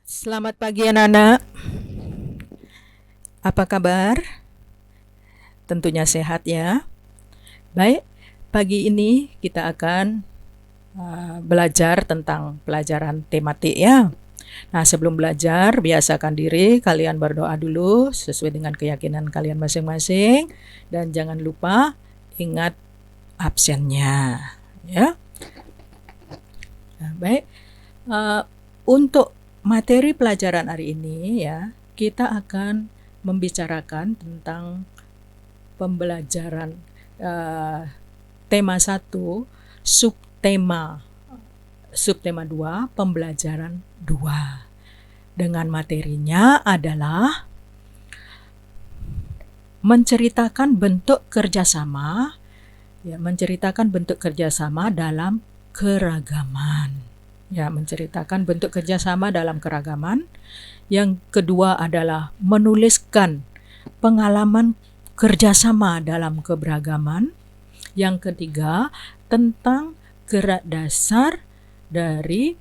Selamat pagi anak-anak, apa kabar? Tentunya sehat ya. Baik, pagi ini kita akan belajar tentang pelajaran tematik ya. Nah, sebelum belajar, biasakan diri kalian berdoa dulu sesuai dengan keyakinan kalian masing-masing. Dan jangan lupa ingat absennya ya. Nah, baik, untuk materi pelajaran hari ini ya, kita akan membicarakan tentang pembelajaran tema 1, subtema 2, pembelajaran 2. Dengan materinya adalah menceritakan bentuk kerjasama dalam keragaman. Ya, menceritakan bentuk kerjasama dalam keragaman. Yang kedua adalah menuliskan pengalaman kerjasama dalam keberagaman. Yang ketiga, tentang gerak dasar dari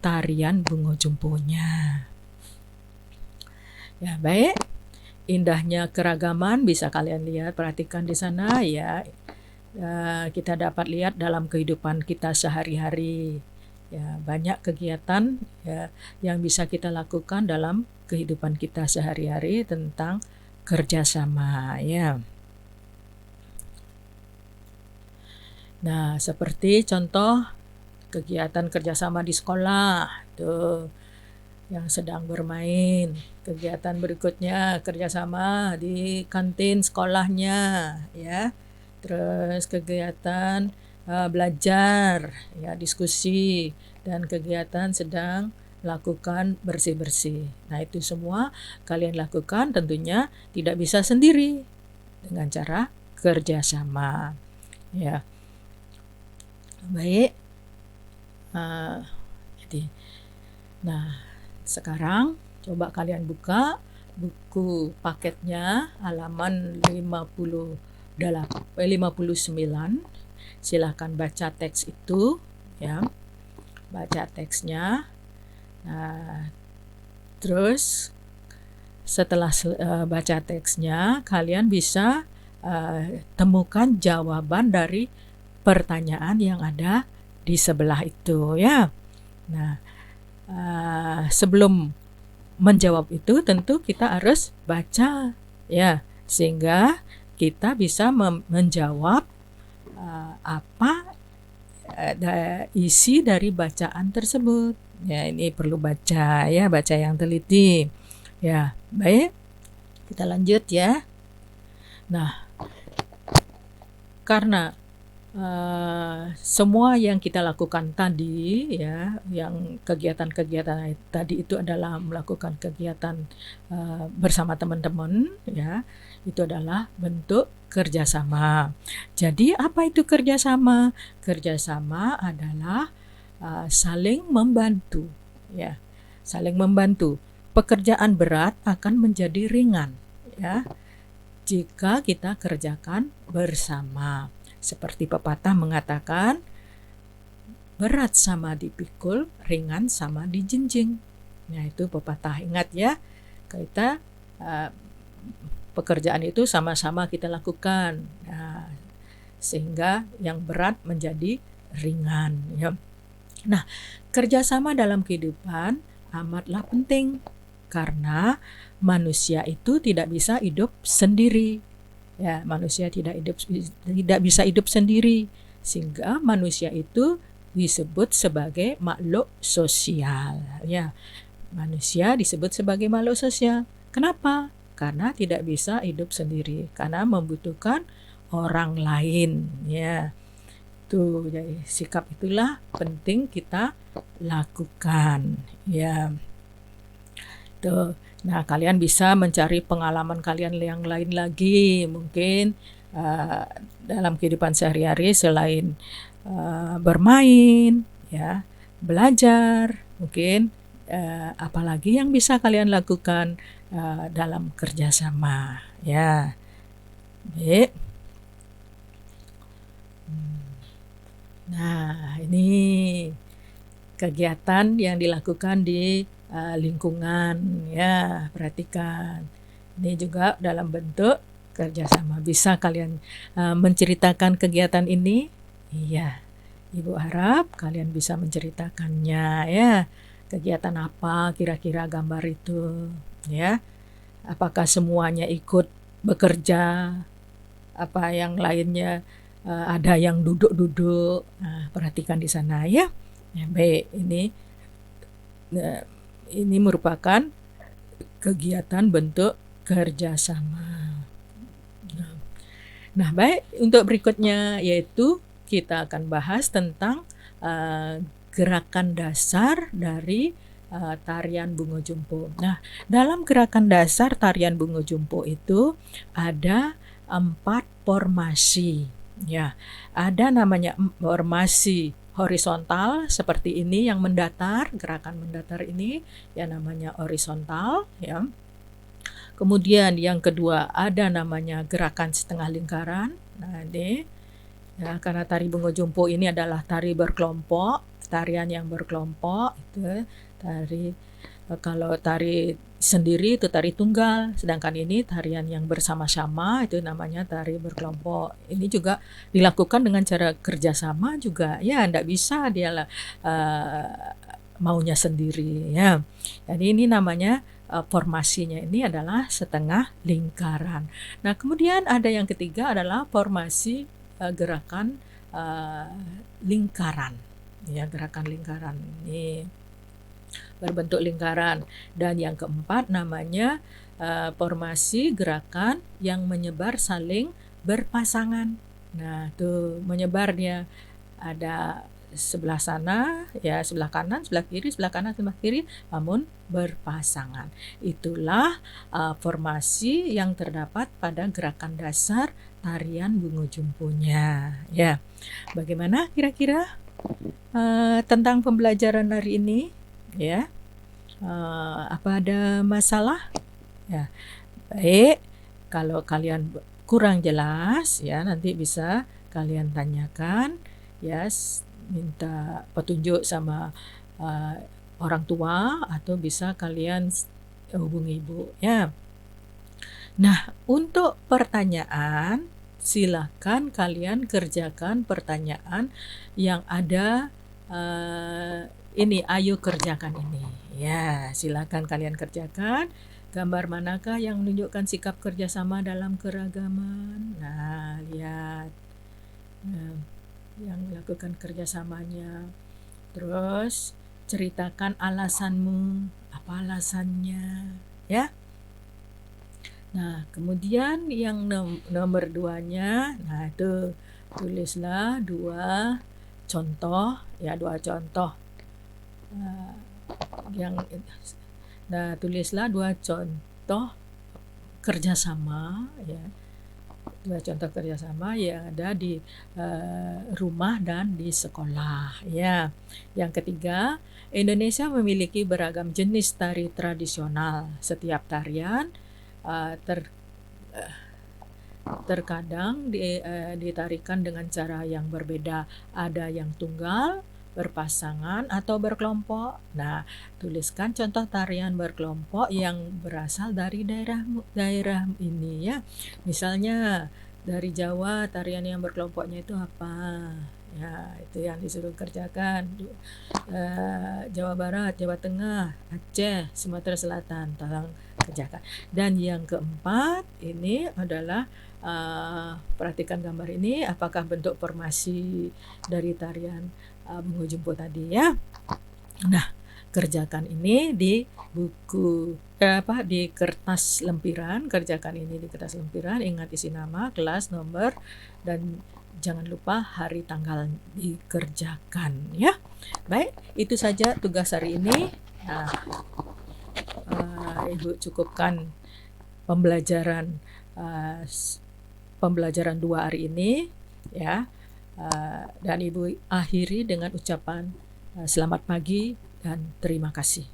tarian bunga jumponya. Ya, baik. Indahnya keragaman bisa kalian lihat, perhatikan di sana ya. Kita dapat lihat dalam kehidupan kita sehari-hari. Ya, banyak kegiatan ya yang bisa kita lakukan dalam kehidupan kita sehari-hari tentang kerjasama ya. Nah, seperti contoh kegiatan kerjasama di sekolah tuh yang sedang bermain. Kegiatan berikutnya kerjasama di kantin sekolahnya ya. Terus kegiatan belajar ya, diskusi, dan kegiatan sedang lakukan bersih-bersih. Nah, itu semua kalian lakukan tentunya tidak bisa sendiri, dengan cara kerjasama ya. Baik, jadi nah sekarang coba kalian buka buku paketnya halaman 59. Silahkan baca teks itu ya, baca teksnya. Nah, terus setelah baca teksnya, kalian bisa temukan jawaban dari pertanyaan yang ada di sebelah itu ya. Nah, sebelum menjawab itu tentu kita harus baca ya, sehingga kita bisa menjawab apa isi dari bacaan tersebut. Ya, ini perlu baca ya, baca yang teliti. Ya, baik. Kita lanjut ya. Nah, karena semua yang kita lakukan tadi ya, yang kegiatan-kegiatan tadi itu adalah melakukan kegiatan bersama teman-teman ya, itu adalah bentuk kerjasama. Jadi apa itu kerjasama? Kerjasama adalah saling membantu ya, saling membantu. Pekerjaan berat akan menjadi ringan ya jika kita kerjakan bersama. Seperti pepatah mengatakan, berat sama dipikul, ringan sama dijinjing. Nah, itu pepatah, ingat ya. Kita pekerjaan itu sama-sama kita lakukan, sehingga yang berat menjadi ringan ya. Nah, kerjasama dalam kehidupan amatlah penting, karena manusia itu tidak bisa hidup sendiri. Ya, manusia tidak bisa hidup sendiri, sehingga manusia itu disebut sebagai makhluk sosial. Ya, manusia disebut sebagai makhluk sosial. Kenapa? Karena tidak bisa hidup sendiri, karena membutuhkan orang lain. Ya, tuh, jadi sikap itulah penting kita lakukan. Ya, tuh. Nah, kalian bisa mencari pengalaman kalian yang lain lagi, mungkin dalam kehidupan sehari-hari selain bermain, ya, belajar, mungkin apalagi yang bisa kalian lakukan dalam kerjasama, ya. Baik. Nah, ini kegiatan yang dilakukan di lingkungan, ya, perhatikan. Ini juga dalam bentuk kerjasama. Bisa kalian menceritakan kegiatan ini? Iya, Ibu harap kalian bisa menceritakannya, ya. Kegiatan apa kira-kira gambar itu, ya? Apakah semuanya ikut bekerja? Apa yang lainnya ada yang duduk-duduk? Nah, perhatikan di sana, ya. Ya, baik, ini merupakan kegiatan bentuk kerjasama. Nah, baik, untuk berikutnya yaitu kita akan bahas tentang gerakan dasar dari tarian Bungo Jumpo. Nah, dalam gerakan dasar tarian Bungo Jumpo itu ada 4 formasi. Ya, ada namanya formasi horizontal seperti ini yang mendatar, gerakan mendatar ini ya namanya horizontal, ya. Kemudian yang kedua ada namanya gerakan setengah lingkaran. Nah, ini ya, karena tari Bungo Jumpo ini adalah tari berkelompok, tarian yang berkelompok itu tari. Kalau tari sendiri itu tari tunggal, sedangkan ini tarian yang bersama-sama itu namanya tari berkelompok. Ini juga dilakukan dengan cara kerjasama juga, ya, tidak bisa dia maunya sendiri, ya. Jadi ini namanya formasinya ini adalah setengah lingkaran. Nah, kemudian ada yang ketiga adalah formasi gerakan lingkaran, ya, gerakan lingkaran ini berbentuk lingkaran. Dan yang keempat namanya formasi gerakan yang menyebar saling berpasangan. Nah, tuh menyebar dia ada sebelah sana, ya, sebelah kanan, sebelah kiri, sebelah kanan, sebelah kiri, namun berpasangan. Itulah formasi yang terdapat pada gerakan dasar tarian Bungo Jumponya, ya. Bagaimana kira-kira tentang pembelajaran hari ini, ya? Apa ada masalah? Ya, baik. Kalau kalian kurang jelas, ya, nanti bisa kalian tanyakan, ya, minta petunjuk sama orang tua atau bisa kalian hubungi ibu, ya. Nah, untuk pertanyaan silakan kalian kerjakan pertanyaan yang ada ini, ayo kerjakan ini, ya. Silakan kalian kerjakan. Gambar manakah yang menunjukkan sikap kerjasama dalam keragaman? Nah, lihat yang melakukan kerjasamanya. Terus ceritakan alasanmu, apa alasannya, ya. Nah, kemudian yang nomor 2-nya, nah itu tulislah 2 contoh, ya, 2 contoh nah, tulislah 2 contoh kerjasama, ya, 2 contoh kerjasama yang ada di rumah dan di sekolah, ya. Yang ketiga, Indonesia memiliki beragam jenis tari tradisional. Setiap tarian terkadang ditarikan dengan cara yang berbeda. Ada yang tunggal, berpasangan, atau berkelompok. Nah, tuliskan contoh tarian berkelompok yang berasal dari daerah ini, ya. Misalnya dari Jawa, tarian yang berkelompoknya itu apa? Ya, itu yang disuruh kerjakan. Jawa Barat, Jawa Tengah, Aceh, Sumatera Selatan, tolong kerjakan. Dan yang keempat ini adalah perhatikan gambar ini, apakah bentuk formasi dari tarian Bungo Jumpo tadi, ya. Nah, kerjakan ini di buku di kertas lempiran, kerjakan ini di kertas lempiran, ingat isi nama, kelas, nomor, dan jangan lupa hari tanggal dikerjakan, ya. Baik, itu saja tugas hari ini. Nah, Ibu cukupkan pembelajaran 2 hari ini, ya. Dan Ibu akhiri dengan ucapan selamat pagi dan terima kasih.